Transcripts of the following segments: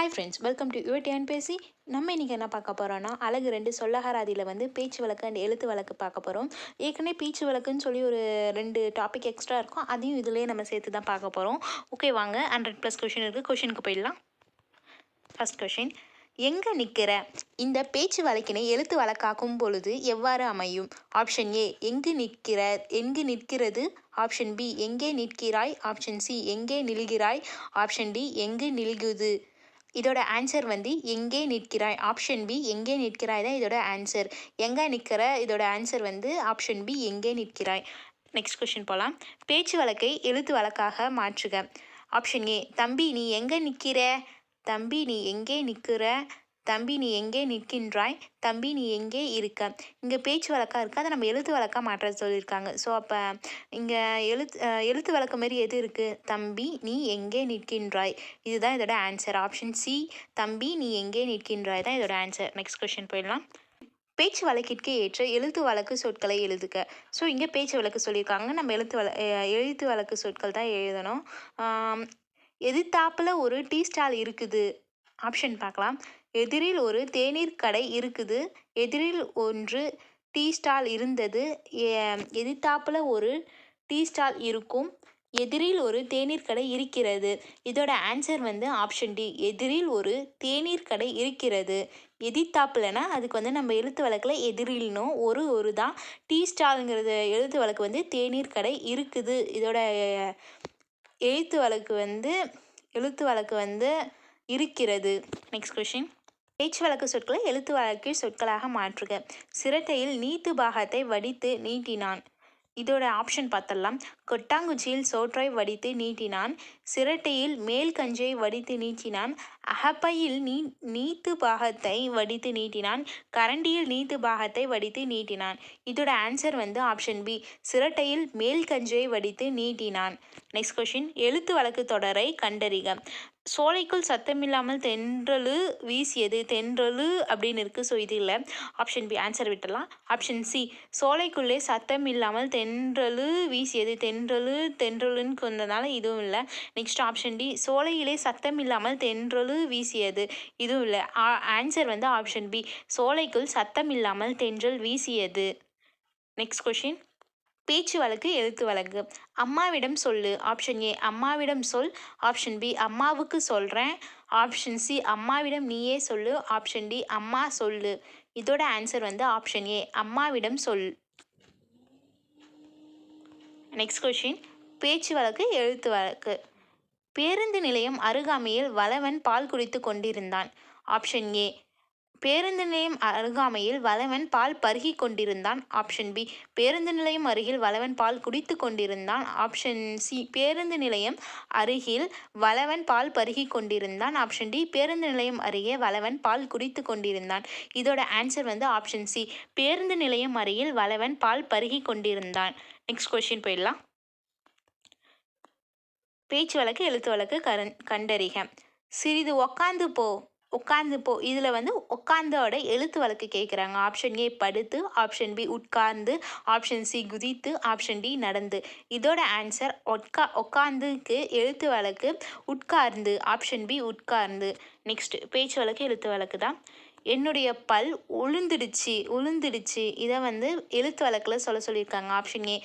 Hi friends, welcome to your TNPSC. நம்ம இன்றைக்கி என்ன பார்க்க போகிறோன்னா, அழகு 2 சொல்லகராதியில் வந்து பேச்சு வழக்கு அண்ட் எழுத்து வழக்கு பார்க்க போகிறோம். ஏற்கனவே பேச்சு வழக்குன்னு சொல்லி ஒரு 2 டாபிக் எக்ஸ்ட்ரா இருக்கும். அதையும் இதிலே நம்ம சேர்த்து தான் பார்க்க போகிறோம். ஓகே, வாங்க 100+ கொஷின் இருக்குது. கொஷினுக்கு போயிடலாம். ஃபர்ஸ்ட் கொஷின், எங்கே நிற்கிற இந்த பேச்சு வழக்கினை எழுத்து வழக்காக்கும் பொழுது எவ்வாறு அமையும்? ஆப்ஷன் ஏ, எங்கு நிற்கிறது. ஆப்ஷன் பி, எங்கே நிற்கிறாய். ஆப்ஷன் சி, எங்கே நில்கிறாய். ஆப்ஷன் டி, எங்கு நில்குது. இதோட ஆன்சர் வந்து எங்கே நிற்கிறாய். ஆப்ஷன் பி, எங்கே நிற்கிறாய் தான் இதோட ஆன்சர். எங்கே நிற்கிற இதோட ஆன்சர் வந்து ஆப்ஷன் பி, எங்கே நிற்கிறாய். நெக்ஸ்ட் கொஷின் போகலாம். பேச்சு வழக்கை எழுத்து வழக்காக மாற்றுக. ஆப்ஷன் ஏ, தம்பி நீ எங்கே நிற்கிற. தம்பி நீ எங்கே நிற்கிற. தம்பி நீ எங்கே நிற்கின்றாய். தம்பி நீ எங்கே இருக்க. இங்கே பேச்சு வழக்காக இருக்குது, அதை நம்ம எழுத்து வழக்காக மாற்ற சொல்லியிருக்காங்க. ஸோ அப்போ இங்கே எழுத்து வழக்கு மாரி எது இருக்குது? தம்பி நீ எங்கே நிற்கின்றாய். இதுதான் இதோட ஆன்சர். ஆப்ஷன் சி, தம்பி நீ எங்கே நிற்கின்றாய் தான் இதோட ஆன்சர். நெக்ஸ்ட் கொஸ்டின் போயிடலாம். பேச்சு வழக்கிற்கு ஏற்ற எழுத்து வழக்கு சொற்களை எழுதுக. ஸோ இங்கே பேச்சு வழக்கு சொல்லியிருக்காங்க, நம்ம எழுத்து வழக்கு சொற்கள் தான் எழுதணும். எதிர்த்தாப்பில் ஒரு டீ ஸ்டால் இருக்குது. ஆப்ஷன் பார்க்கலாம். எதிரில் ஒரு தேநீர் கடை இருக்குது. எதிரில் ஒன்று டீ ஸ்டால் இருந்தது. எதிர்த்தாப்பில் ஒரு டீ ஸ்டால் இருக்கும். எதிரில் ஒரு தேநீர் கடை இருக்கிறது. இதோட ஆன்சர் வந்து ஆப்ஷன் டி, எதிரில் ஒரு தேநீர் கடை இருக்கிறது. எதிர்த்தாப்புலனா அதுக்கு வந்து நம்ம எழுத்து வழக்கில் எதிரில்னும் ஒரு தான். டீ ஸ்டாலுங்கிறது எழுத்து வழக்கு வந்து தேநீர் கடை இருக்குது. இதோட எழுத்து வழக்கு வந்து இருக்கிறது. நெக்ஸ்ட் கொஷின், பேச்சு வழக்கு சொற்களை எழுத்து வழக்கு சொற்களாக மாற்றுக. சிரட்டையில் நீத்து பாகத்தை வடித்து நீட்டினான். இதோட ஆப்ஷன் பார்த்தலாம். கொட்டாங்குச்சியில் சோற்றை வடித்து நீட்டினான். சிரட்டையில் மேல் கஞ்சியை வடித்து நீட்டினான். அகப்பையில் நீத்து பாகத்தை வடித்து நீட்டினான். கரண்டியில் நீத்து பாகத்தை வடித்து நீட்டினான். இதோட ஆன்சர் வந்து ஆப்ஷன் பி, சிரட்டையில் மேல் கஞ்சியை வடித்து நீட்டினான். நெக்ஸ்ட் கொஷின், எழுத்து வழக்கு தொடரை கண்டறிக. சோலைக்குள் சத்தமில்லாமல் தென்றலு வீசியது. தென்றலு அப்படின்னு இருக்குது, ஸோ இது இல்லை. ஆப்ஷன் பி, ஆன்சர் விட்டுடலாம். ஆப்ஷன் சி, சோலைக்குள்ளே சத்தம் இல்லாமல் தென்றலு வீசியது. தென்றலுன்னு கொண்டதுனால இதுவும் இல்லை. நெக்ஸ்ட் ஆப்ஷன் டி, சோலையிலே சத்தம் இல்லாமல் தென்றலு வீசியது. இதுவும் இல்லை. ஆன்சர் வந்து ஆப்ஷன் பி, சோலைக்குள் சத்தம் இல்லாமல் தென்றல் வீசியது. நெக்ஸ்ட் கொஷின், பேச்சு வழக்கு எழுத்து வழக்கு. அம்மாவிடம் சொல்லு. ஆப்ஷன் ஏ, அம்மாவிடம் சொல். ஆப்ஷன் பி, அம்மாவுக்கு சொல்கிறேன். ஆப்ஷன் சி, அம்மாவிடம் நீயே சொல்லு. ஆப்ஷன் டி, அம்மா சொல்லு. இதோட ஆன்சர் வந்து ஆப்ஷன் ஏ, அம்மாவிடம் சொல். நெக்ஸ்ட் கொஷின், பேச்சு வழக்கு எழுத்து வழக்கு. பேருந்து நிலையம் அருகாமையில் வளவன் பால் குடித்து கொண்டிருந்தான். ஆப்ஷன் ஏ, பேருந்து நிலையம் அருகாமையில் வளவன் பால் பருகி கொண்டிருந்தான். ஆப்ஷன் பி, பேருந்து நிலையம் அருகில் வளவன் பால் குடித்து கொண்டிருந்தான். ஆப்ஷன் சி, பேருந்து நிலையம் அருகில் வளவன் பால் பருகி கொண்டிருந்தான். ஆப்ஷன் டி, பேருந்து நிலையம் அருகே வளவன் பால் குடித்து கொண்டிருந்தான். இதோட ஆன்சர் வந்து ஆப்ஷன் சி, பேருந்து நிலையம் அருகில் வளவன் பால் பருகி கொண்டிருந்தான். நெக்ஸ்ட் கொஸ்டின் போயிடலாம். பேச்சு வழக்கு எழுத்து வழக்கு கண்டறிக. சிறிது உக்காந்து போ. இதில் வந்து உட்காந்தோட எழுத்து வழக்கு கேட்குறாங்க. ஆப்ஷன் ஏ, படுத்து. ஆப்ஷன் பி, உட்கார்ந்து. ஆப்ஷன் சி, குதித்து. ஆப்ஷன் டி, நடந்து. இதோட ஆன்சர் உட்காந்துக்கு எழுத்து வழக்கு உட்கார்ந்து. ஆப்ஷன் பி, உட்கார்ந்து. நெக்ஸ்ட் பேச்சு வழக்கு எழுத்து வழக்கு தான். என்னுடைய பல் உளுந்துடுச்சு. இதை வந்து எழுத்து வழக்கில் சொல்லியிருக்காங்க. ஆப்ஷன் ஏ,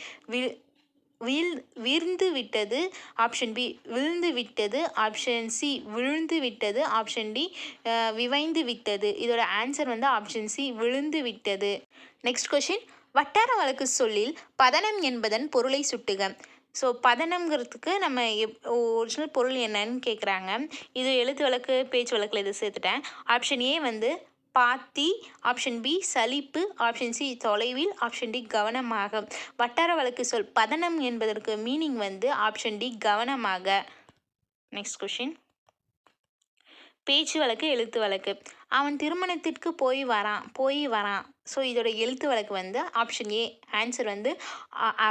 விழுந்து விட்டது. ஆப்ஷன் பி, விழுந்து விட்டது. ஆப்ஷன் சி, விழுந்து விட்டது. ஆப்ஷன் டி, விவைந்து விட்டது. இதோட ஆன்சர் வந்து ஆப்ஷன் சி, விழுந்து விட்டது. நெக்ஸ்ட் கொஷின், வட்டார வழக்கு சொல்லில் பதனம் என்பதன் பொருளை சுட்டுக. ஸோ பதனம்ங்கிறதுக்கு நம்ம ஒரிஜினல் பொருள் என்னன்னு கேட்குறாங்க. இது எழுத்து வழக்கு பேச்சு வழக்கில் இது சேர்த்துட்டேன். ஆப்ஷன் ஏ வந்து பாத்தி. ஆப்ஷன் பி, சலிப்பு. ஆப்ஷன் சி, தொலைவில். ஆப்ஷன் டி, கவனமாக. வட்டார வழக்கு சொல் பதனம் என்பதற்கு மீனிங் வந்து ஆப்ஷன் டி, கவனமாக. நெக்ஸ்ட் கொஷின், பேச்சு வழக்கு எழுத்து வழக்கு. அவன் திருமணத்திற்கு போய் வரான். ஸோ இதோட எழுத்து வழக்கு வந்து ஆப்ஷன் ஏ, ஆன்சர் வந்து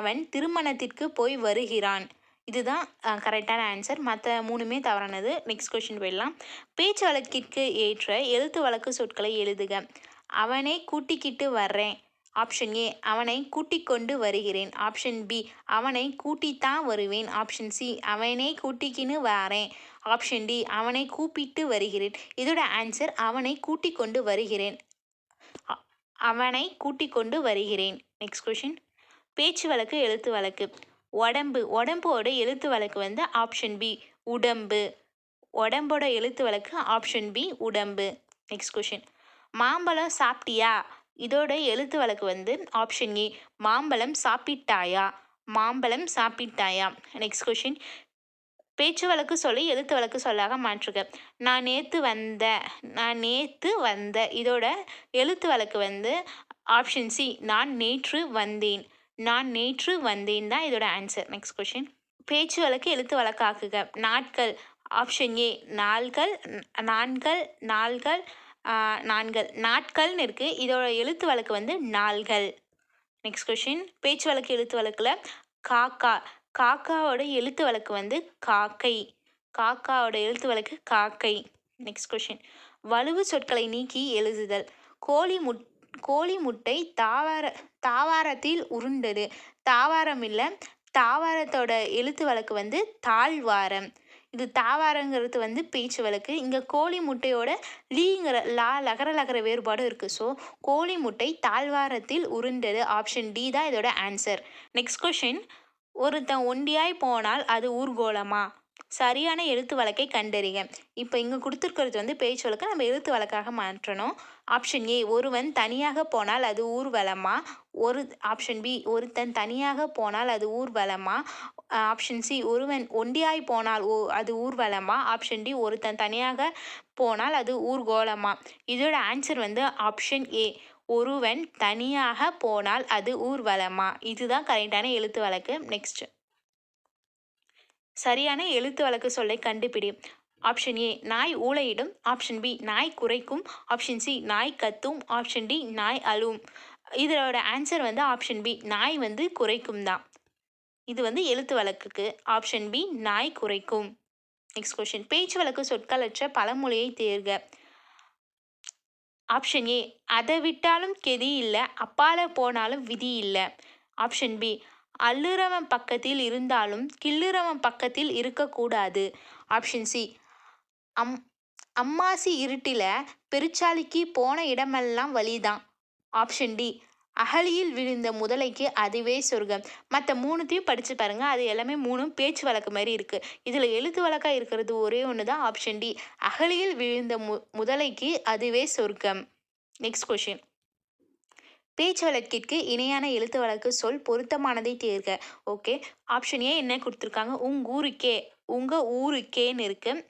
அவன் திருமணத்திற்கு போய் வருகிறான். இதுதான் கரெக்டான ஆன்சர். மற்ற மூணுமே தவறானது. நெக்ஸ்ட் கொஷின் போயிடலாம். பேச்சு வழக்கிற்கு ஏற்ற எழுத்து வழக்கு சொற்களை எழுதுக. அவனை கூட்டிக்கிட்டு வர்றேன். ஆப்ஷன் ஏ, அவனை கூட்டிக் கொண்டு வருகிறேன். ஆப்ஷன் பி, அவனை கூட்டித்தான் வருவேன். ஆப்ஷன் சி, அவனை கூட்டிக்கின்னு வரேன். ஆப்ஷன் டி அவனை கூப்பிட்டு வருகிறேன். இதோட ஆன்சர் அவனை கூட்டிக் கொண்டு வருகிறேன். அவனை கூட்டிக் கொண்டு வருகிறேன். Next question. பேச்சு வழக்கு எழுத்து வழக்கு. உடம்பு. உடம்போட எழுத்து வழக்கு வந்து ஆப்ஷன் பி உடம்பு. உடம்போட எழுத்து வழக்கு ஆப்ஷன் பி உடம்பு. Next question. மாம்பழம் சாப்பிட்டியா? இதோட எழுத்து வழக்கு வந்து ஆப்ஷன் ஏ மாம்பழம் சாப்பிட்டாயா. மாம்பழம் சாப்பிட்டாயா. Next question. பேச்சு வழக்கு சொல்லி எழுத்து வழக்கு சொல்லாக மாற்றுக. நான் நேத்து வந்த இதோட எழுத்து வழக்கு வந்து ஆப்ஷன் சி நான் நேற்று வந்தேன். நான் நேற்று வந்தேன் தான் இதோட ஆன்சர். Next question. பேச்சு வழக்கு எழுத்து வழக்காக்குக. நாட்கள். ஆப்ஷன் ஏ நாள்கள் நான்கள் நாள்கள் நான்கள். நாட்கள்னு இருக்குது. இதோட எழுத்து வழக்கு வந்து நாள்கள். Next question. பேச்சு வழக்கு எழுத்து வழக்கில் காக்கா. காக்காவோட எழுத்து வழக்கு வந்து காக்கை. காக்காவோட எழுத்து வழக்கு காக்கை. Next question. வலுவு சொற்களை நீக்கி எழுதுதல். கோழி முட்டை தாவாரத்தில் உருண்டது. தாவாரம் இல்லை, தாவாரத்தோட எழுத்து வழக்கு வந்து தாழ்வாரம். இது தாவாரங்கிறது வந்து பேச்சு வழக்கு. இங்கே கோழி முட்டையோட லீங்கிற லகர வேறுபாடு இருக்குது. ஸோ கோழி முட்டை தாழ்வாரத்தில் உருண்டது. ஆப்ஷன் டி தான் இதோட ஆன்சர். Next question. ஒருத்தன் ஒண்டியாய் போனால் அது ஊர்கோலமா? சரியான எழுத்து வழக்கை கண்டறிக. இப்போ இங்கே கொடுத்துருக்கிறது வந்து பேச்சு வழக்கை நம்ம எழுத்து வழக்காக மாற்றணும். ஆப்ஷன் ஏ ஒருவன் தனியாக போனால் அது ஊர்வலமா. ஆப்ஷன் பி ஒருத்தன் தனியாக போனால் அது ஊர்வலமா. ஆப்ஷன் சி ஒருவன் ஒண்டியாய் போனால் அது ஊர்வலமா. ஆப்ஷன் டி ஒருத்தன் தனியாக போனால் அது ஊர்கோலமா. இதோட ஆன்சர் வந்து ஆப்ஷன் ஏ ஒருவன் தனியாக போனால் அது ஊர்வலமா. இதுதான் கரெக்டான எழுத்து வழக்கு. நெக்ஸ்ட். சரியான எழுத்து வழக்கு சொல்லை கண்டுபிடி. ஆப்ஷன் ஏ நாய் ஊளையிடும். ஆப்ஷன் பி நாய் குரைக்கும். ஆப்ஷன் சி நாய் கத்தும். ஆப்ஷன் டி நாய் அழும். இதோட ஆன்சர் வந்து ஆப்ஷன் பி நாய் வந்து குரைக்கும் தான். இது வந்து எழுத்து வழக்குக்கு. ஆப்ஷன் பி நாய் குரைக்கும். Next question. பேச்சு வழக்கு சொற்களற்ற பழமொழியை தேர்க. ஆப்ஷன் ஏ அதை விட்டாலும் கெதி இல்லை, அப்பால போனாலும் விதி இல்லை. ஆப்ஷன் பி அள்ளுறவன் பக்கத்தில் இருந்தாலும் கிள்ளுறவன் பக்கத்தில் இருக்கக்கூடாது. ஆப்ஷன் சி அம்மாசி இருட்டில் பெருச்சாலிக்கு போன இடமெல்லாம் வழிதான். ஆப்ஷன் டி அகலியில் விழுந்த முதலைக்கு அதுவே சொர்க்கம். மற்ற மூணுத்தையும் படித்து பாருங்கள். அது எல்லாமே மூணும் பேச்சு வழக்கு மாதிரி இருக்குது. இதில் எழுத்து வழக்காக இருக்கிறது ஒரே ஒன்று தான். ஆப்ஷன் டி அகலியில் விழுந்த முதலைக்கு அதுவே சொர்க்கம். Next question. பேச்சு வழக்கிற்கு இணையான எழுத்து வழக்கு சொல் பொருத்தமானதை தேர்க. ஓகே. ஆப்ஷன் ஏ என்ன கொடுத்துருக்காங்க? உங்கள் ஊருக்கேன்னு இருக்குது.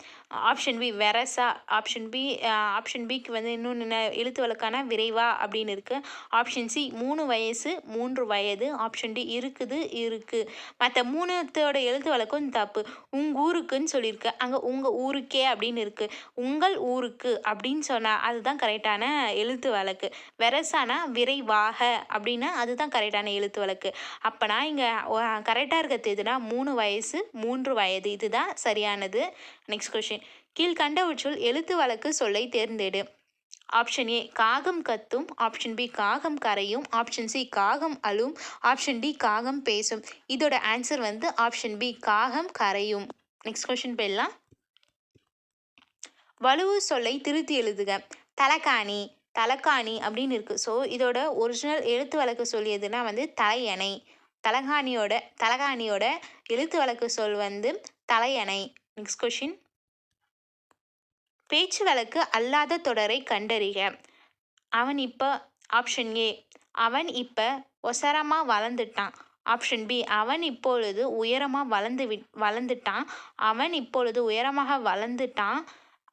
Option B வெரசா. ஆப்ஷன் பிக்கு வந்து இன்னொன்று எழுத்து வழக்கான விரைவா அப்படின்னு இருக்குது. ஆப்ஷன் சி 3 வயசு 3 வயது. ஆப்ஷன் டி இருக்குது. மற்ற மூணுத்தோட எழுத்து வழக்கும் தப்பு. ஊருக்குன்னு சொல்லியிருக்கு. அங்கே உங்கள் ஊருக்கே அப்படின்னு இருக்குது. உங்கள் ஊருக்கு அப்படின்னு சொன்னால் அதுதான் கரெக்டான எழுத்து வழக்கு. வெரசானா விரைவாக அப்படின்னா அதுதான் கரெக்டான எழுத்து வழக்கு. அப்போனா இங்கே கரெக்டாக இருக்கிறது எதுனா 3 வயசு 3 வயது. இதுதான் சரியானது. Next question. கீழ்கண்டவற்றுள் எழுத்து வழக்கு சொல்லை தேர்ந்தெடு. ஆப்ஷன் ஏ காகம் கத்தும். ஆப்ஷன் பி காகம் கரையும். ஆப்ஷன் சி காகம் அழும். ஆப்ஷன் டி காகம் பேசும். இதோட ஆன்சர் வந்து ஆப்ஷன் பி காகம் கரையும். நெக்ஸ்ட் கொஸ்டின் போயிடலாம். வலுவு சொல்லை திருத்தி எழுதுக. தலகாணி அப்படின்னு இருக்குது. ஸோ இதோட ஒரிஜினல் எழுத்து வழக்கு சொல்லியதுன்னா வந்து தலையணை. தலகாணியோட எழுத்து வழக்கு சொல் வந்து தலையணை. Next question. பேச்சு வழக்கு அல்லாத தொடரை கண்டறிக. ஆப்ஷன் ஏ அவன் இப்போ ஒசரமாக வளர்ந்துட்டான். ஆப்ஷன் பி அவன் இப்பொழுது உயரமாக வளர்ந்துட்டான். அவன் இப்பொழுது உயரமாக வளர்ந்துட்டான்.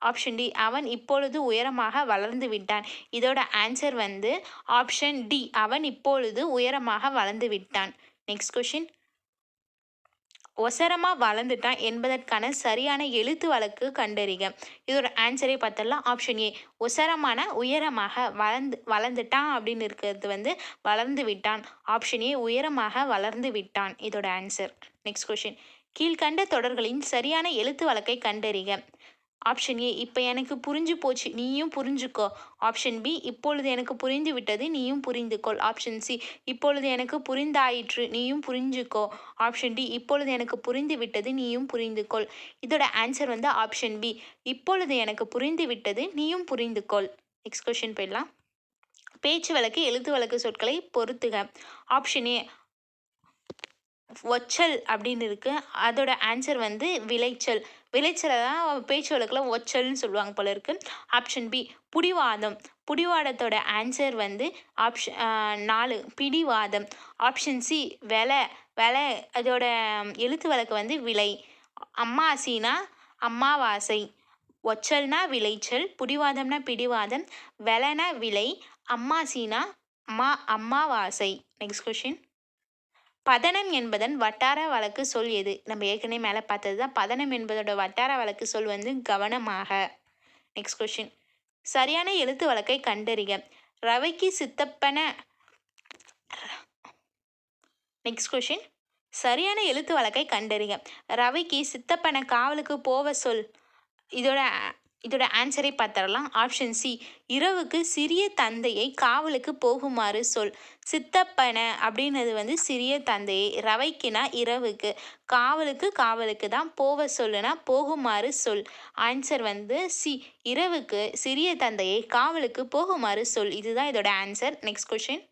ஆப்ஷன் டி அவன் இப்பொழுது உயரமாக வளர்ந்து விட்டான். இதோட ஆன்சர் வந்து ஆப்ஷன் டி அவன் இப்பொழுது உயரமாக வளர்ந்து விட்டான். Next question. ஒசரமாக வளர்ந்துட்டான் என்பதற்கான சரியான எழுத்து வழக்கு கண்டறிக. இதோட ஆன்சரே பார்த்தலாம். ஆப்ஷன் ஏ உயரமாக வளர்ந்துட்டான் அப்படின்னு இருக்கிறது வந்து வளர்ந்து விட்டான். ஆப்ஷன் ஏ உயரமாக வளர்ந்து விட்டான். இதோட ஆன்சர். Next question. கீழ்கண்ட தொடர்களின் சரியான எழுத்து வழக்கை கண்டறிக. ஆப்ஷன் ஏ இப்போ எனக்கு புரிஞ்சு போச்சு நீயும் புரிஞ்சுக்கோ. ஆப்ஷன் பி இப்பொழுது எனக்கு புரிந்து விட்டது நீயும் புரிந்துகொள். ஆப்ஷன் சி இப்பொழுது எனக்கு புரிந்தாயிற்று நீயும் புரிஞ்சுக்கோ. ஆப்ஷன் டி இப்பொழுது எனக்கு புரிந்து விட்டது நீயும் புரிந்துகொள். இதோட ஆன்சர் வந்து ஆப்ஷன் பி இப்பொழுது எனக்கு புரிந்து விட்டது நீயும் புரிந்துகொள். நெக்ஸ்ட் கொஸ்டின் போயிடலாம். பேச்சு வழக்கு எழுத்து வழக்கு சொற்களை பொறுத்துக. ஆப்ஷன் ஏ ஒச்சல் அப்படின்னு இருக்கு. அதோட ஆன்சர் வந்து விளைச்சல். விளைச்சலை தான் பேச்சு வழக்கில் ஒச்சல்னு சொல்லுவாங்க போல இருக்கு. ஆப்ஷன் பி புடிவாதம். புடிவாதத்தோட ஆன்சர் வந்து ஆப்ஷன் 4 பிடிவாதம். ஆப்ஷன் சி விலை. விலை அதோட எழுத்து வழக்கு வந்து விலை. அம்மாசினா அம்மாவாசை. ஒச்சல்னா விளைச்சல், புடிவாதம்னா பிடிவாதம், விலைனா விலை, அம்மாசினா அம்மாவாசை. Next question. பதனம் என்பதன் வட்டார வழக்கு சொல் எது? நம்ம ஏற்கனவே மேலே பார்த்தது தான். பதனம் என்பதோட வட்டார வழக்கு சொல் வந்து கவனமாக. Next question. சரியான எழுத்து வழக்கை கண்டறிக. ரவைக்கு சித்தப்பன. Next question. சரியான எழுத்து வழக்கை கண்டறிக. ரவைக்கு சித்தப்பன காவலுக்கு போவ சொல். இதோட ஆன்சரை பார்த்துடலாம். ஆப்ஷன் சி இரவுக்கு சிறிய தந்தையை காவலுக்கு போகுமாறு சொல். சித்தப்பன அப்படின்றது வந்து சிறிய தந்தையை, ரவைக்குனா இரவுக்கு, காவலுக்கு தான், போவ சொல்லுனா போகுமாறு சொல். ஆன்சர் வந்து சி இரவுக்கு சிறிய தந்தையை காவலுக்கு போகுமாறு சொல். இதுதான் இதோட ஆன்சர். Next question.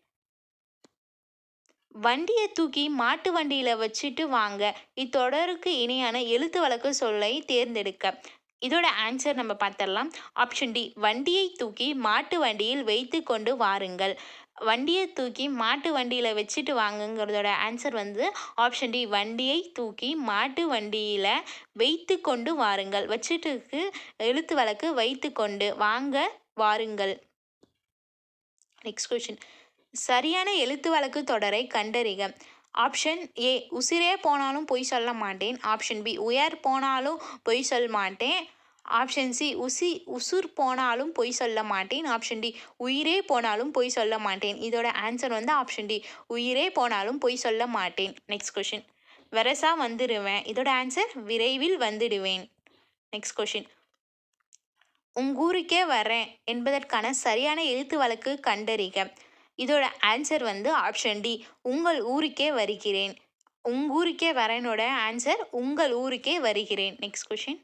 வண்டியை தூக்கி மாட்டு வண்டியில வச்சுட்டு வாங்க. இத்தொடருக்கு இணையான எழுத்து வழக்கு சொல்லை தேர்ந்தெடுக்க. இதோட ஆன்சர் நம்ம பார்த்துடலாம். ஆப்ஷன் டி வண்டியை தூக்கி மாட்டு வண்டியில் வைத்து கொண்டு வாருங்கள். வண்டியை தூக்கி மாட்டு வண்டியில் வச்சுட்டு வாங்குங்கிறதோட ஆன்சர் வந்து ஆப்ஷன் டி வண்டியை தூக்கி மாட்டு வண்டியில் வைத்து கொண்டு வாருங்கள். வச்சுட்டுக்கு எழுத்து வழக்கு வைத்து கொண்டு, வாங்க வாருங்கள். Next question. சரியான எழுத்து வழக்கு தொடரை கண்டறிக. ஆப்ஷன் ஏ உசிரே போனாலும் பொய் சொல்ல மாட்டேன். ஆப்ஷன் பி உயர் போனாலும் பொய் சொல்ல மாட்டேன். ஆப்ஷன் சி உசுர் போனாலும் பொய் சொல்ல மாட்டேன். ஆப்ஷன் டி உயிரே போனாலும் பொய் சொல்ல மாட்டேன். இதோட ஆன்சர் வந்து ஆப்ஷன் டி உயிரே போனாலும் பொய் சொல்ல மாட்டேன். Next question. வெரசா வந்துடுவேன். இதோட ஆன்சர் விரைவில் வந்துடுவேன். Next question. உங்கூருக்கே வரேன் என்பதற்கான சரியான எழுத்து வழக்கு கண்டறிக. இதோட ஆன்சர் வந்து ஆப்ஷன் டி உங்கள் ஊருக்கே வருகிறேன். உங்கூருக்கே வரேனோட ஆன்சர் உங்கள் ஊருக்கே வருகிறேன். Next question.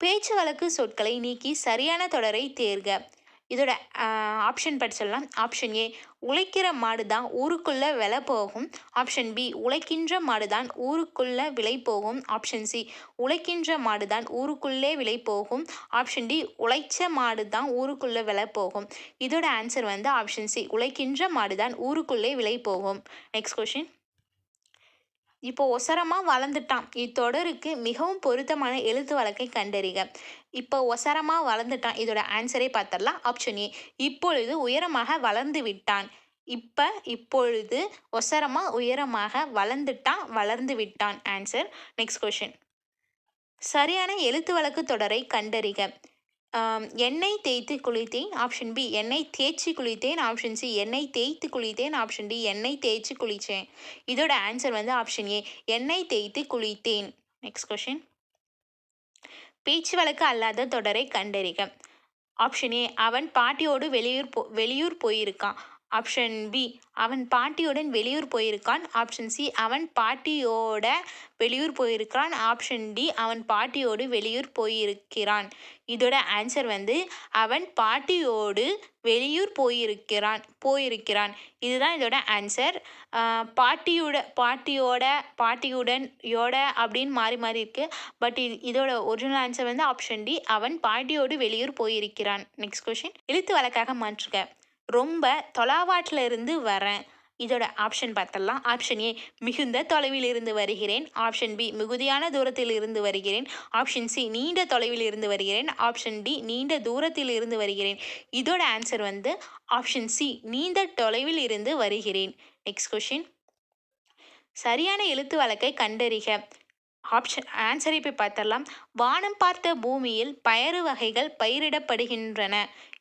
பேச்சு வழக்கு சொற்களை நீக்கி சரியான தொடரை தேர்க. இதோட ஆப்ஷன் படிச்சிடலாம். ஆப்ஷன் ஏ உழைக்கிற மாடு தான் ஊருக்குள்ளே விலை போகும். ஆப்ஷன் பி உழைக்கின்ற மாடு தான் ஊருக்குள்ளே விலை போகும். ஆப்ஷன் சி உழைக்கின்ற மாடு தான் ஊருக்குள்ளே விலை போகும். ஆப்ஷன் டி உழைச்ச மாடு தான் ஊருக்குள்ளே விலை போகும். இதோட ஆன்சர் வந்து ஆப்ஷன் சி உழைக்கின்ற மாடு தான் ஊருக்குள்ளே விலை போகும். Next question. இப்போ ஒசரமாக வளர்ந்துட்டான். இத்தொடருக்கு மிகவும் பொருத்தமான எழுத்து வழக்கை கண்டறிக. இப்போ ஒசரமாக வளர்ந்துட்டான். இதோட ஆன்சரை பார்த்துடலாம். ஆப்ஷன் ஏ இப்பொழுது உயரமாக வளர்ந்து விட்டான். இப்பொழுது ஒசரமாக உயரமாக வளர்ந்து விட்டான். ஆன்சர். Next question. சரியான எழுத்து வழக்கு தொடரை கண்டறிக. எண்ணெய் தேய்த்து குளித்தேன். ஆப்ஷன் பி எண்ணெய் தேய்ச்சி குளித்தேன். ஆப்ஷன் சி எண்ணெய் தேய்த்து குளித்தேன். ஆப்ஷன் டி எண்ணெய் தேய்ச்சி குளித்தேன். இதோட ஆன்சர் வந்து ஆப்ஷன் ஏ எண்ணெய் தேய்த்து குளித்தேன். Next question. பேச்சு வழக்கு அல்லாத தொடரை கண்டறிக. ஆப்ஷன் ஏ அவன் பாட்டியோடு வெளியூர் போயிருக்கான். ஆப்ஷன் பி அவன் பாட்டியுடன் வெளியூர் போயிருக்கான். ஆப்ஷன் சி அவன் பாட்டியோட வெளியூர் போயிருக்கான். ஆப்ஷன் டி அவன் பாட்டியோடு வெளியூர் போயிருக்கிறான். இதோட ஆன்சர் வந்து அவன் பாட்டியோடு வெளியூர் போயிருக்கிறான். இதுதான் இதோட ஆன்சர். பாட்டியுடன் யோட அப்படின்னு மாறி மாறி இருக்கு. பட் இதோட ஒரிஜினல் ஆன்சர் வந்து ஆப்ஷன் டி அவன் பாட்டியோடு வெளியூர் போயிருக்கிறான். Next question. எழுத்து வழக்காக மாற்றுக. ரொம்ப தொலைவாட்டில் இருந்து வரேன். இதோட ஆப்ஷன் பார்த்துடலாம். ஆப்ஷன் ஏ மிகுந்த தொலைவில் இருந்து வருகிறேன். ஆப்ஷன் பி மிகுதியான தூரத்தில் இருந்து வருகிறேன். ஆப்ஷன் சி நீண்ட தொலைவில் இருந்து வருகிறேன். ஆப்ஷன் டி நீண்ட தூரத்தில் இருந்து வருகிறேன். இதோட ஆன்சர் வந்து ஆப்ஷன் சி நீண்ட தொலைவில் இருந்து வருகிறேன். Next question. சரியான எழுத்து வழக்கை கண்டறிக. ஆன்சரை போய் பார்த்தரலாம். வானம் பார்த்த பூமியில் பயறு வகைகள் பயிரிடப்படுகின்றன.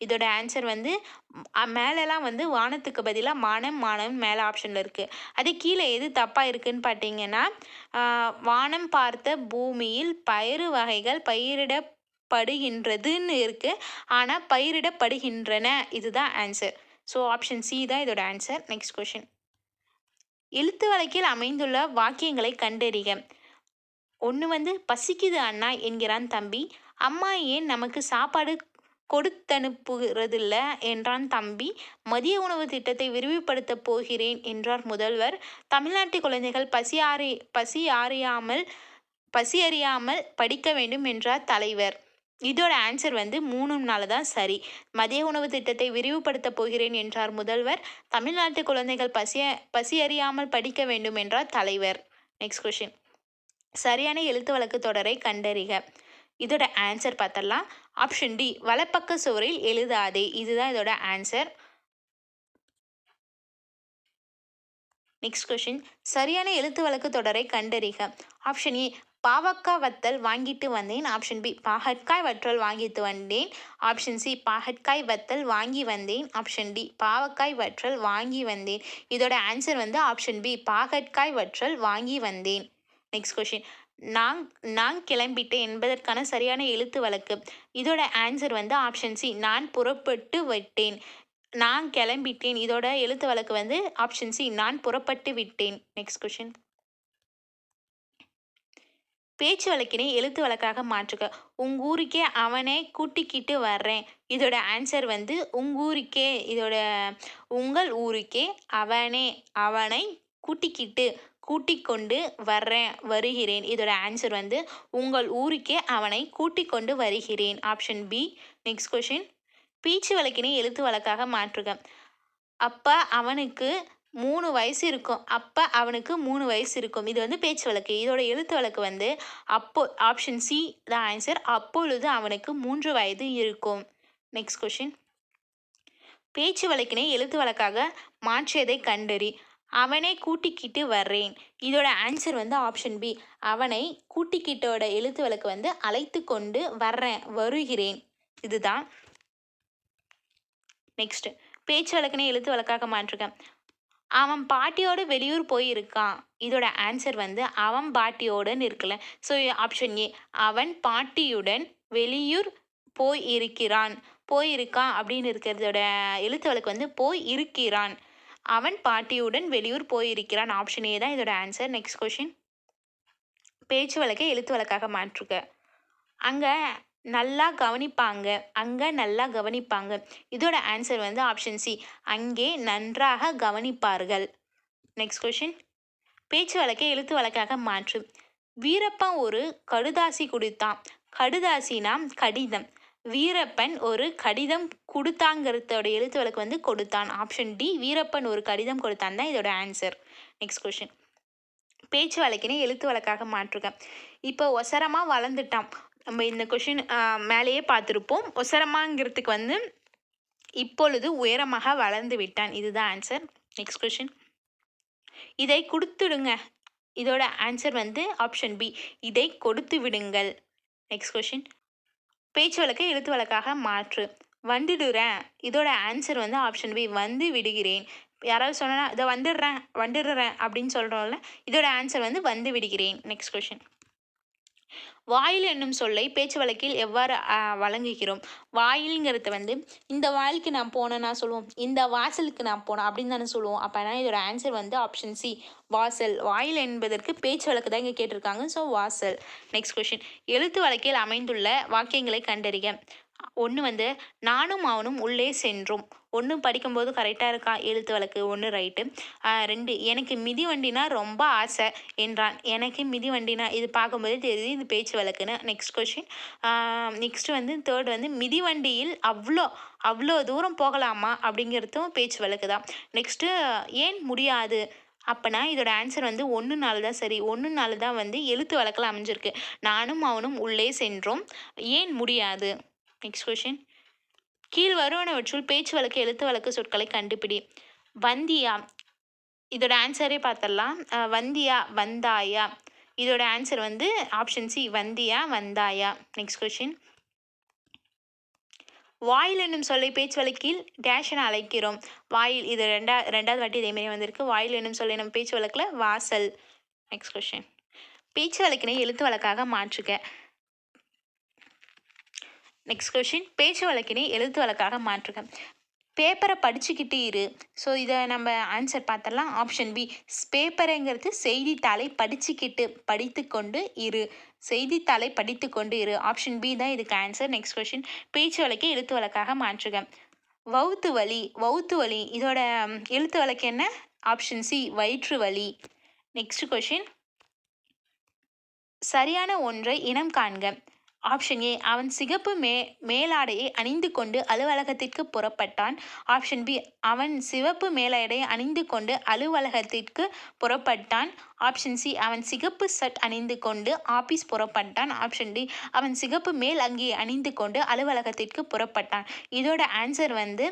இதோட ஆன்சர் வந்து மேலெல்லாம் வந்து வானத்துக்கு பதிலாக மானம் மானம் மேலே ஆப்ஷனில் இருக்குது. அதே கீழே எது தப்பாக இருக்குன்னு பார்த்தீங்கன்னா வானம் பார்த்த பூமியில் பயறு வகைகள் பயிரிடப்படுகின்றதுன்னு இருக்குது. ஆனால் பயிரிடப்படுகின்றன இதுதான் ஆன்சர். ஸோ ஆப்ஷன் சி தான் இதோட ஆன்சர். Next question. எழுத்து வழக்கில் அமைந்துள்ள வாக்கியங்களை கண்டறிக. ஒன்று வந்து பசிக்குது அண்ணா என்கிறான் தம்பி. அம்மா ஏன் நமக்கு சாப்பாடு கொடுத்தனுப்புகிறதில்ல என்றான் தம்பி. மதிய உணவு திட்டத்தை விரிவுபடுத்தப் போகிறேன் என்றார் முதல்வர். தமிழ்நாட்டு குழந்தைகள் பசி அறியாமல் படிக்க வேண்டும் என்றார் தலைவர். இதோட ஆன்சர் வந்து 3 தான் சரி. மதிய உணவு திட்டத்தை விரிவுபடுத்தப் போகிறேன் என்றார் முதல்வர். தமிழ்நாட்டு குழந்தைகள் பசி அறியாமல் படிக்க வேண்டும் என்றார் தலைவர். Next question. சரியான எழுத்து வழக்கு தொடரை கண்டறிக. இதோட ஆன்சர் பார்த்தரலாம். ஆப்ஷன் டி வலப்பக்க சுவரில் எழுதாதே. இதுதான் இதோட ஆன்சர். Next question. சரியான எழுத்து வழக்கு தொடரை கண்டறிக. ஆப்ஷன் ஏ பாவக்காய் வத்தல் வாங்கிட்டு வந்தேன். ஆப்ஷன் பி பாகற்காய் வற்றல் வாங்கிட்டு வந்தேன். ஆப்ஷன் சி பாகற்காய் வத்தல் வாங்கி வந்தேன். ஆப்ஷன் டி பாவக்காய் வற்றல் வாங்கி வந்தேன். இதோட ஆன்சர் வந்து ஆப்ஷன் பி பாகற்காய் வற்றல் வாங்கி வந்தேன். Next question. நான் கிளம்பிட்டேன் என்பதற்கான சரியான எழுத்து வழக்கு. இதோட ஆன்சர் வந்து ஆப்ஷன் சி நான் புறப்பட்டு விட்டேன். நான் கிளம்பிட்டேன் இதோட எழுத்து வழக்கு வந்து ஆப்ஷன் சி நான் புறப்பட்டு விட்டேன். Next question. பேச்சு வழக்கினை எழுத்து வழக்காக மாற்றுக. உங்கூருக்கே அவனை கூட்டிக்கிட்டு வர்றேன். இதோட ஆன்சர் வந்து உங்கூருக்கே. இதோட உங்கள் ஊருக்கே அவனை கூட்டிக் கொண்டு வருகிறேன். இதோட ஆன்சர் வந்து உங்கள் ஊருக்கே அவனை கூட்டிக் கொண்டு வருகிறேன். Option B. Next question. பேச்சு வழக்கினை எழுத்து வழக்காக மாற்றுக. அப்போ அவனுக்கு 3 வயசு இருக்கும். இது வந்து பேச்சு வழக்கு. இதோட எழுத்து வழக்கு வந்து ஆப்ஷன் சி தான் ஆன்சர். அப்பொழுது அவனுக்கு 3 வயது இருக்கும். Next question. பேச்சு வழக்கினை எழுத்து வழக்காக மாற்றியதை கண்டறி. அவனை கூட்டிக்கிட்டு வர்றேன். இதோட ஆன்சர் வந்து ஆப்ஷன் பி. அவனை கூட்டிக்கிட்டோட எழுத்து வழக்கு வந்து அழைத்து கொண்டு வருகிறேன். இதுதான். நெக்ஸ்ட். பேச்சு வழக்கினை எழுத்து வழக்காக மாற்றுக. அவன் பாட்டியோடு வெளியூர் போயிருக்கான். இதோட ஆன்சர் வந்து அவன் பாட்டியோடன் இருக்குல்ல. ஸோ ஆப்ஷன் ஏ அவன் பாட்டியுடன் வெளியூர் போயிருக்கான் அப்படின்னு இருக்கிறதோட எழுத்து வழக்கு வந்து போயிருக்கிறான். அவன் பாட்டியுடன் வெளியூர் போயிருக்கிறான். ஆப்ஷன் ஏ தான் இதோட ஆன்சர். Next question. பேச்சு வழக்கை எழுத்து வழக்காக மாற்றுக. அங்கே நல்லா கவனிப்பாங்க. இதோட ஆன்சர் வந்து ஆப்ஷன் சி அங்கே நன்றாக கவனிப்பார்கள். Next question. பேச்சு வழக்கை எழுத்து வழக்காக மாற்று. வீரப்பன் ஒரு கடுதாசி கொடுத்தான். கடுதாசினா கடிதம். வீரப்பன் ஒரு கடிதம் கொடுத்தாங்கிறதோட எழுத்து வழக்கு வந்து கொடுத்தான். ஆப்ஷன் டி வீரப்பன் ஒரு கடிதம் கொடுத்தான் தான் இதோட ஆன்சர். Next question. பேச்சு வழக்கினை எழுத்து வழக்காக மாற்றுக. இப்போ ஒசரமாக வளர்ந்துட்டான். நம்ம இந்த கொஷின் மேலேயே பார்த்துருப்போம். ஒசரமாங்கிறதுக்கு வந்து இப்பொழுது உயரமாக வளர்ந்து விட்டான். இதுதான் ஆன்சர். Next question. இதை கொடுத்துடுங்க. இதோட ஆன்சர் வந்து ஆப்ஷன் பி இதை கொடுத்து விடுங்கள். Next question. பேச்சு வழக்கை எழுத்து வழக்காக மாற்று. வந்துடுறேன். இதோட ஆன்சர் வந்து ஆப்ஷன் பி வந்து விடுகிறேன். யாராவது சொன்னா இதை வந்துடுறேன் அப்படின்னு சொல்கிறோம்ல. இதோட ஆன்சர் வந்து வந்து விடுகிறேன். Next question. வாயில் என்னும் சொல்லை பேச்சு வழக்கில் எவ்வாறு வழங்குகிறோம்? வாயில்ங்கிறது வந்து இந்த வாயிலுக்கு நான் போனேன்னா சொல்லுவோம், இந்த வாசலுக்கு நான் போனேன் அப்படின்னு தானே சொல்லுவோம். அப்போனா இதோட ஆன்சர் வந்து ஆப்ஷன் சி வாசல். வாயில் என்பதற்கு பேச்சு வழக்கு தான் இங்கே கேட்டிருக்காங்க. ஸோ வாசல். Next question. எழுத்து வழக்கில் அமைந்துள்ள வாக்கியங்களை கண்டறிக. ஒன்று வந்து நானும் அவனும் உள்ளே சென்றோம். ஒன்று படிக்கும்போது கரெக்டாக இருக்கா எழுத்து வழக்கு. ஒன்று ரைட்டு. 2 எனக்கு மிதிவண்டினா ரொம்ப ஆசை என்றான். எனக்கு மிதிவண்டினா இது பார்க்கும்போதே தெரியுது இது பேச்சு வழக்குன்னு. Next question. நெக்ஸ்ட் வந்து தேர்ட் வந்து மிதிவண்டியில் அவ்வளோ தூரம் போகலாமா அப்படிங்கிறதும் பேச்சு வழக்கு தான். நெக்ஸ்ட்டு ஏன் முடியாது அப்போனா இதோட ஆன்சர் வந்து 1 தான் சரி. 1 தான் வந்து எழுத்து வழக்கில் அமைஞ்சிருக்கு. நானும் அவனும் உள்ளே சென்றோம். ஏன் முடியாது. Next question. கீழ் வருவனவற்றுள் பேச்சு வழக்கு எழுத்து வழக்கு சொற்களை கண்டுபிடி. வந்தியா. இதோட ஆன்சரே பார்த்துடலாம். வந்தியா வந்தாயா. இதோட ஆன்சர் வந்து ஆப்ஷன் சி வந்தியா வந்தாயா. Next question. வாயில் என்னும் சொல்லை பேச்சு வழக்கில் டேஷ் என அழைக்கிறோம். வாயில் இது ரெண்டாவது வாட்டி இதேமாரி வந்திருக்கு. வாயில் என்னும் சொல்லை நம்ம பேச்சு வழக்கில் வாசல். Next question. பேச்சு வழக்கினை எழுத்து வழக்காக மாற்றுக. Next question. பேச்சு வழக்கினை எழுத்து வழக்காக மாற்றுக. பேப்பரை படிச்சுக்கிட்டு இரு. ஸோ இதை நம்ம ஆன்சர் பார்த்தரலாம். Option B. பேப்பருங்கிறது செய்தித்தாளை படித்து கொண்டு இரு. செய்தித்தாளை படித்து கொண்டு இரு. ஆப்ஷன் பி தான் இதுக்கு ஆன்சர். Next question. பேச்சு வழக்கை எழுத்து வழக்காக மாற்றுக. வவுத்து வலி இதோட எழுத்து வழக்கு என்ன? ஆப்ஷன் சி வயிற்று வலி. Next question. சரியான ஒன்றை இனம் காண்க. Option A. அவன் சிகப்பு மேலாடையை அணிந்து கொண்டு அலுவலகத்திற்கு புறப்பட்டான். Option B. அவன் சிவப்பு மேலாடையை அணிந்து கொண்டு அலுவலகத்திற்கு புறப்பட்டான். Option C. அவன் சிகப்பு ஷர்ட் அணிந்து கொண்டு ஆபீஸ் புறப்பட்டான். Option D. அவன் சிகப்பு மேல் அங்கியை அணிந்து கொண்டு அலுவலகத்திற்கு புறப்பட்டான். இதோட ஆன்சர் வந்து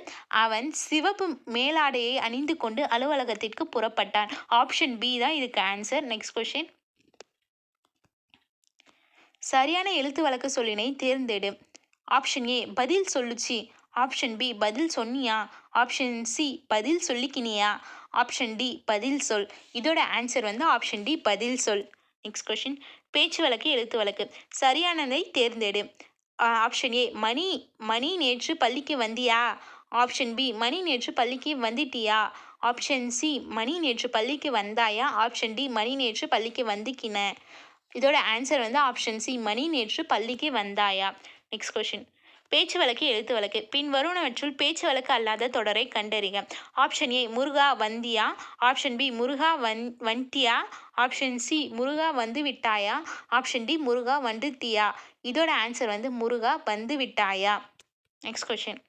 அவன் சிவப்பு மேலாடையை அணிந்து கொண்டு அலுவலகத்திற்கு புறப்பட்டான். ஆப்ஷன் பி தான் இதுக்கு ஆன்சர். Next question. சரியான எழுத்து வழக்கு சொல்லினை தேர்ந்தெடு. Option A. பதில் சொல்லுச்சி. Option B. பதில் சொன்னியா. Option C. பதில் சொல்லிக்கினியா. Option D. பதில் சொல். இதோட ஆன்சர் வந்து ஆப்ஷன் டி. பதில் சொல். Next question. பேச்சு வழக்கு எழுத்து வழக்கு. சரியானதை தேர்ந்தெடு. Option A. மணி நேற்று பள்ளிக்கு வந்தியா. Option B. மணி நேற்று பள்ளிக்கு வந்துட்டியா. Option C. மணி நேற்று பள்ளிக்கு வந்தாயா. Option D. மணி நேற்று பள்ளிக்கு வந்துக்கின. இதோட ஆன்சர் வந்து ஆப்ஷன் சி. மணி நேற்று பள்ளிக்கு வந்தாயா. Next question. பேச்சு வழக்கு எழுத்து வழக்கு. பின் வருவனவற்றுள் பேச்சு வழக்கு அல்லாத தொடரை கண்டறிக. ஆப்ஷன் ஏ. முருகா வந்தியா. Option B. முருகா வந்தியா. Option C. முருகா வந்து விட்டாயா. Option D. முருகா வந்துட்டியா. இதோட ஆன்சர் வந்து முருகா வந்து விட்டாயா. Next question.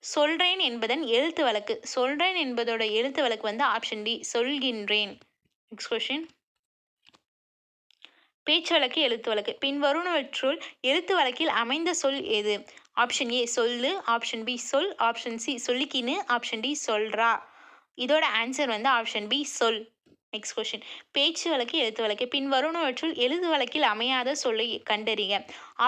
சொல்றேன் என்பதன் எழுத்து வழக்கு. சொல்றேன் என்பதோட எழுத்து வழக்கு வந்து ஆப்ஷன் டி. சொல்கின்றேன். Next question. பேச்சு வழக்கு எழுத்து வழக்கு. பின் வருவனவற்றுள் எழுத்து வழக்கில் அமைந்த சொல் எது? Option A. சொல்லு. Option B. சொல். Option C. சொல்லிக்கின்னு. Option D. சொல்றா. இதோட ஆன்சர் வந்து ஆப்ஷன் பி. சொல். Next question. பேச்சு வழக்கு எழுத்து வழக்கு. பின் வருவனவற்றுள் எழுத்து வழக்கில் அமையாத சொல்லை கண்டறிக.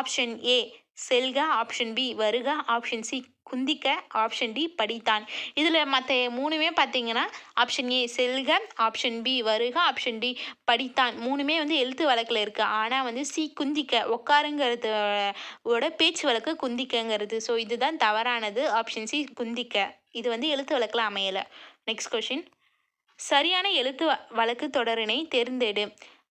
Option A. செல்க. Option B. வருக. Option C. குந்திக்க. Option D. படித்தான். இதில் மற்ற மூணுமே பார்த்தீங்கன்னா ஆப்ஷன் ஏ செல்க, ஆப்ஷன் பி வருக, ஆப்ஷன் டி படித்தான் மூணுமே வந்து எழுத்து வழக்கில் இருக்குது. ஆனால் வந்து சி குந்திக்க உட்காருங்கிறதோட பேச்சு வழக்கு குந்திக்கங்கிறது. ஸோ இதுதான் தவறானது. ஆப்ஷன் சி குந்திக்க. இது வந்து எழுத்து வழக்கில் அமையலை. Next question. சரியான எழுத்து வழக்கு தொடரினை தேர்ந்தெடு.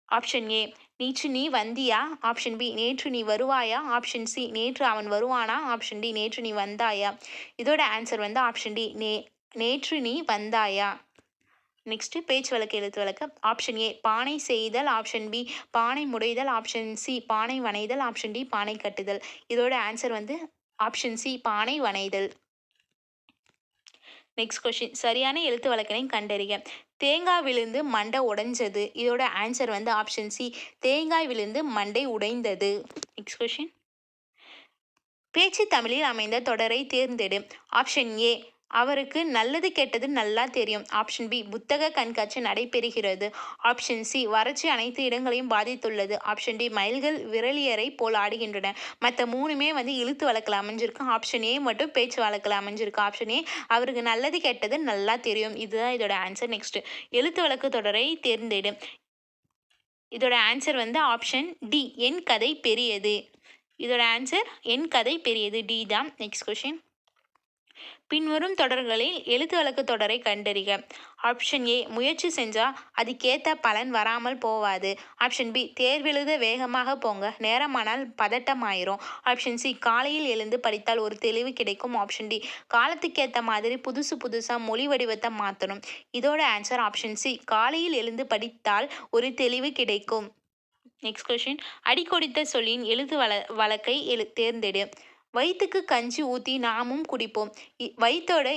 Option A. நேற்று நீ வந்தியா. Option B. நேற்று நீ வருவாயா. Option C. நேற்று அவன் வருவானா. Option D. நேற்று நீ வந்தாயா. இதோட ஆன்சர் வந்து ஆப்ஷன் டி. நேற்று நீ வந்தாயா. நெக்ஸ்ட் பேச்சு வழக்கு எழுத்து வழக்கு. Option A. பானை செய்தல். Option B. பானை முடைதல். Option C. பானை வனைதல். Option D. பானை கட்டுதல். இதோட ஆன்சர் வந்து ஆப்ஷன் சி. பானை வனைதல். Next question. சரியான எழுத்து வழக்கினை கண்டறிக. தேங்காய் விழுந்து மண்டை உடைஞ்சது. இதோட ஆன்சர் வந்து ஆப்ஷன் சி. தேங்காய் விழுந்து மண்டை உடைந்தது. Next question. பேச்சு தமிழில் அமைந்த தொடரை தேர்ந்தெடு. Option A. அவருக்கு நல்லது கெட்டது நல்லா தெரியும். Option B. புத்தக கண்காட்சி நடைபெறுகிறது. Option C. வறட்சி அனைத்து இடங்களையும் பாதித்துள்ளது. Option D. மயில்கள் விரலியரை போல் ஆடுகின்றன. மற்ற மூணுமே வந்து எழுத்து வழக்கில் அமைஞ்சிருக்கு. ஆப்ஷன் ஏ மட்டும் பேச்சு வழக்கில் அமைஞ்சிருக்கு. Option A. அவருக்கு நல்லது கெட்டது நல்லா தெரியும். இதுதான் இதோட ஆன்சர். நெக்ஸ்ட் எழுத்து வழக்கு தொடரை தேர்ந்தெடு. இதோட ஆன்சர் வந்து ஆப்ஷன் டி. என் கதை பெரியது. இதோட ஆன்சர் என் கதை பெரியது. டி தான். Next question. பின்வரும் தொடர்களில் எழுத்து வழக்கு தொடரை கண்டறிக. ஆப்ஷன் ஏ. முயற்சி செஞ்சா அதுக்கேற்ற பலன் வராமல் போவாது. Option B. தேர்வெழுத வேகமாக போங்க, நேரமானால் பதட்டமாயிரும். Option C. காலையில் எழுந்து படித்தால் ஒரு தெளிவு கிடைக்கும். Option D. காலத்துக்கேற்ற மாதிரி புதுசாக மொழி வடிவத்தை மாற்றணும். இதோட ஆன்சர் ஆப்ஷன் சி. காலையில் எழுந்து படித்தால் ஒரு தெளிவு கிடைக்கும். Next question. அடிக்கொடித்த சொல்லின் எழுத்து வழக்கை தேர்ந்தெடு. வயிற்றுக்கு கஞ்சி ஊற்றி நாமும் குடிப்போம். வயிற்றோட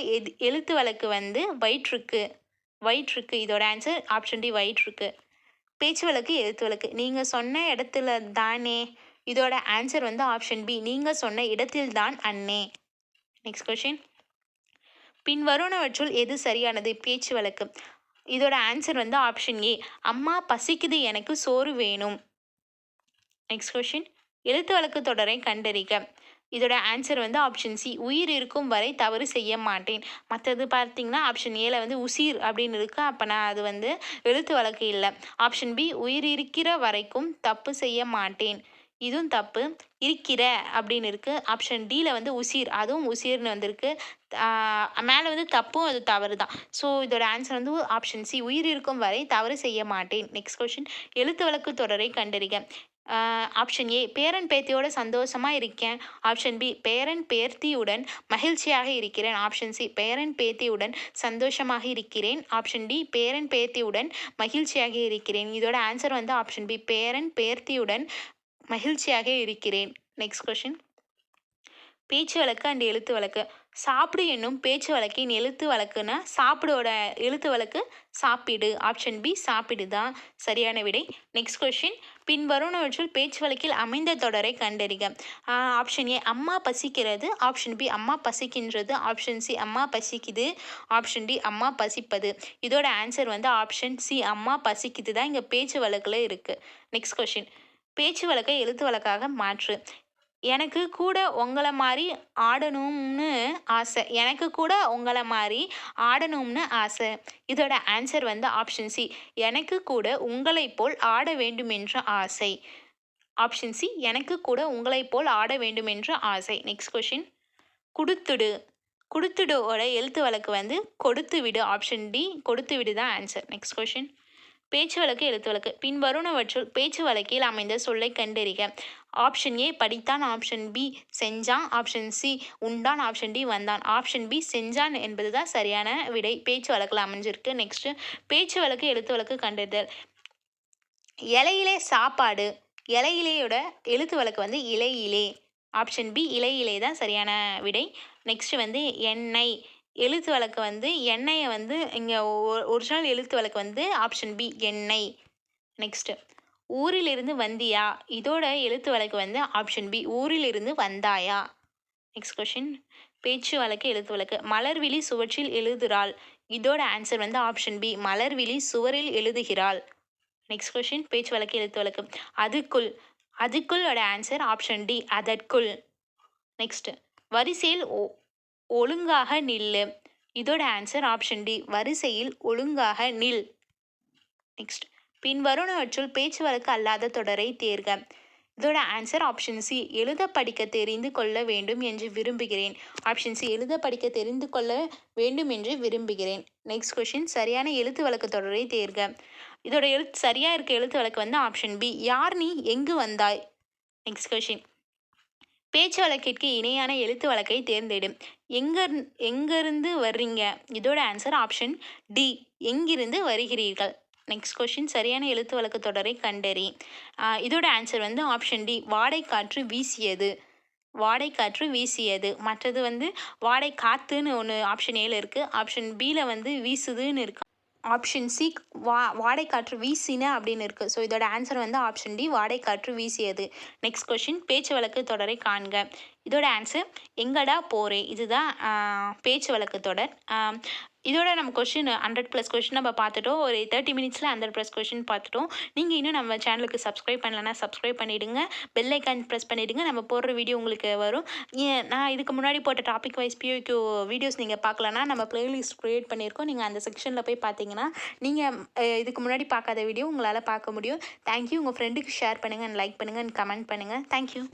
எழுத்து வழக்கு வந்து வயிற்றுக்கு. இதோட ஆன்சர் ஆப்ஷன் டி. வயிற்றுக்கு. பேச்சு வழக்கு எழுத்து வழக்கு. நீங்கள் சொன்ன இடத்துல தானே. இதோட ஆன்சர் வந்து ஆப்ஷன் பி. நீங்கள் சொன்ன இடத்தில்தான் அண்ணே. Next question. பின் வருவனவற்றுள் எது சரியானது? பேச்சு வழக்கு. இதோட ஆன்சர் வந்து ஆப்ஷன் ஏ, அம்மா பசிக்குது எனக்கு சோறு வேணும். நெக்ஸ்ட் கொஷின், எழுத்து வழக்கு தொடரை கண்டறிக. இதோட ஆன்சர் வந்து ஆப்ஷன் சி, உயிர் இருக்கும் வரை தவறு செய்ய மாட்டேன். மற்றது பார்த்தீங்கன்னா ஆப்ஷன் ஏல வந்து உசிர் அப்படின்னு இருக்கு. அப்போ நான் அது வந்து எழுத்து வழக்கு இல்லை. ஆப்ஷன் பி, உயிர் இருக்கிற வரைக்கும் தப்பு செய்ய மாட்டேன், இதுவும் தப்பு. இருக்கிற அப்படின்னு இருக்கு. ஆப்ஷன் டியில் வந்து உசிர், அதுவும் உசிர்னு வந்திருக்கு. மேலே வந்து தப்பும் அது தவறு தான். ஸோ இதோட ஆன்சர் வந்து ஆப்ஷன் சி, உயிர் இருக்கும் வரை தவறு செய்ய மாட்டேன். நெக்ஸ்ட் கொஷின், எழுத்து வழக்கு தொடரை கண்டறிக. ஆப்ஷன் ஏ, பேரன் பேத்தியோட சந்தோஷமா இருக்கேன். ஆப்ஷன் பி, பேரன் பேத்தியுடன் மகிழ்ச்சியாக இருக்கிறேன். ஆப்ஷன் சி, பேரன் பேத்தியுடன் சந்தோஷமாக இருக்கிறேன். ஆப்ஷன் டி, பேரன் பேத்தியுடன் மகிழ்ச்சியாக இருக்கிறேன். இதோட ஆன்சர் வந்து ஆப்ஷன் பி, பேரன் பேத்தியுடன் மகிழ்ச்சியாக இருக்கிறேன். நெக்ஸ்ட் கொஷின், பேச்சு வழக்கு அண்ட் எழுத்து வழக்கு. சாப்பிடு என்னும் பேச்சு வழக்கின் எழுத்து வழக்குன்னா சாப்பிடோட எழுத்து வழக்கு சாப்பிடு. ஆப்ஷன் பி, சாப்பிடு தான் சரியான விடை. நெக்ஸ்ட் கொஷின், பின்வருவனவற்றுள் பேச்சு வழக்கில் அமைந்த தொடரை கண்டறிக. ஆப்ஷன் ஏ, அம்மா பசிக்கிறது. ஆப்ஷன் பி, அம்மா பசிக்கின்றது. ஆப்ஷன் சி, அம்மா பசிக்குது. ஆப்ஷன் டி, அம்மா பசிப்பது. இதோட ஆன்சர் வந்து ஆப்ஷன் சி, அம்மா பசிக்குது தான் இங்கே பேச்சு வழக்கில் இருக்குது. நெக்ஸ்ட் கொஷின், பேச்சு வழக்கை எழுத்து வழக்காக மாற்று. எனக்கு கூட உங்களை மாதிரி ஆடணும்னு ஆசை. எனக்கு கூட உங்களை மாதிரி ஆடணும்னு ஆசை. இதோட ஆன்சர் வந்து ஆப்ஷன் சி, எனக்கு கூட உங்களை போல் ஆட வேண்டுமென்ற ஆசை. ஆப்ஷன் சி, எனக்கு கூட உங்களை போல் ஆட வேண்டுமென்ற ஆசை. Next question, கொடுத்துடு. கொடுத்துடோட எழுத்து வழக்கு வந்து கொடுத்து விடு. ஆப்ஷன் டி, கொடுத்து விடு தான் ஆன்சர். நெக்ஸ்ட் கொஷின், பேச்சு வழக்கு எழுத்து வழக்கு. பின்வருவனவற்றுள் பேச்சு வழக்கில் அமைந்த சொல்லை கண்டறிக. ஆப்ஷன் ஏ, படித்தான். ஆப்ஷன் பி, செஞ்சான். ஆப்ஷன் சி, உண்டான். ஆப்ஷன் டி, வந்தான். ஆப்ஷன் பி, செஞ்சான் என்பது தான் சரியான விடை. பேச்சு வழக்கில் அமைஞ்சிருக்கு. நெக்ஸ்ட், பேச்சு வழக்கு எழுத்து வழக்கு கண்டறிதல். இலையிலே சாப்பாடு. இலையிலேயோட எழுத்து வழக்கு வந்து இலையிலே. ஆப்ஷன் பி, இலையிலே தான் சரியான விடை. நெக்ஸ்ட் வந்து எண்ணெய். எழுத்து வழக்கு வந்து எண்ணெயை வந்து இங்கே ஒரிஜினல் எழுத்து வழக்கு வந்து ஆப்ஷன் பி, எண்ணெய். நெக்ஸ்ட்டு, ஊரிலிருந்து வந்தியா. இதோட எழுத்து வழக்கு வந்து ஆப்ஷன் பி, ஊரிலிருந்து வந்தாயா. நெக்ஸ்ட் கொஷின், பேச்சு வழக்கு எழுத்து வழக்கு. மலர்விழி சுவற்றில் எழுதுகிறாள். இதோட ஆன்சர் வந்து ஆப்ஷன் பி, மலர்விழி சுவரில் எழுதுகிறாள். நெக்ஸ்ட் கொஷின், பேச்சு வழக்கு எழுத்து வழக்கு. அதுக்குள். அதுக்குள்ளோட ஆன்சர் ஆப்ஷன் டி, அதற்குள். நெக்ஸ்ட், வரிசையில் ஒழுங்காக நில்லு. இதோட ஆன்சர் ஆப்ஷன் டி, வரிசையில் ஒழுங்காக நில். நெக்ஸ்ட், பின்வருவனவற்றுள் பேச்சு வழக்கு அல்லாத தொடரை தேர்க. இதோட ஆன்சர் ஆப்ஷன் சி, எழுத படிக்க தெரிந்து கொள்ள வேண்டும் என்று விரும்புகிறேன். ஆப்ஷன் சி, எழுத படிக்க தெரிந்து கொள்ள வேண்டும் என்று விரும்புகிறேன். நெக்ஸ்ட் கொஷின், சரியான எழுத்து வழக்கு தொடரை தேர்க. இதோட சரியா இருக்க எழுத்து வழக்கு வந்து ஆப்ஷன் பி, யார் நீ எங்கு வந்தாய். நெக்ஸ்ட் கொஷின், பேச்சு வழக்கிற்கு இணையான எழுத்து வழக்கை தேர்ந்தெடு. எங்கிருந்து வர்றீங்க. இதோட ஆன்சர் ஆப்ஷன் டி, எங்கிருந்து வருகிறீர்கள். நெக்ஸ்ட் கொஷின், சரியான எழுத்து வழக்கு தொடரை கண்டறி. இதோட ஆன்சர் வந்து ஆப்ஷன் டி, வாடை காற்று வீசியது. வாடை காற்று வீசியது. மற்றது வந்து வாடை காத்துன்னு ஒன்று ஆப்ஷன் ஏல இருக்குது. ஆப்ஷன் பியில் வந்து வீசுதுன்னு இருக்கு. ஆப்ஷன் சி, வாடைக்காற்று வீசின அப்படின்னு இருக்குது. ஸோ இதோட ஆன்சர் வந்து ஆப்ஷன் டி, வாடைக்காற்று வீசியது. நெக்ஸ்ட் கொஷின், பேச்சு வழக்கு தொடரை காண்க. இதோட ஆன்சர் எங்கடா போரே. இதுதான் பேச்சு வழக்கு தொடர். இதோட நம்ம கொஷின் 100+ கொஷின் நம்ம பார்த்துட்டோம். ஒரு 30 மினிட்ஸில் 100+ கொஷின் பார்த்துட்டோம். நீங்கள் இன்னும் நம்ம சேனலுக்கு சப்ஸ்கிரைப் பண்ணலன்னா சப்ஸ்கிரைப் பண்ணிவிடுங்க. பெல் ஐக்கான் ப்ரெஸ் பண்ணிவிடுங்க. நம்ம போடுற வீடியோ உங்களுக்கு வரும். நான் இதுக்கு முன்னாடி போட்ட டாபிக் வைஸ் பியூக்யூ வீடியோஸ் நீங்கள் பார்க்கலன்னா நம்ம ப்ளேலிஸ்ட் க்ரியேட் பண்ணியிருக்கோம். நீங்கள் அந்த செக்ஷனில் போய் பார்த்தீங்கன்னா நீங்கள் இதுக்கு முன்னாடி பார்க்காத வீடியோ உங்களால் பார்க்க முடியும். தேங்க்யூ. உங்கள் ஃப்ரெண்டுக்கு ஷேர் பண்ணுங்கள், அண்ட் லைக் பண்ணுங்கள், அண்ட் கமெண்ட் பண்ணுங்கள். தேங்க்யூ.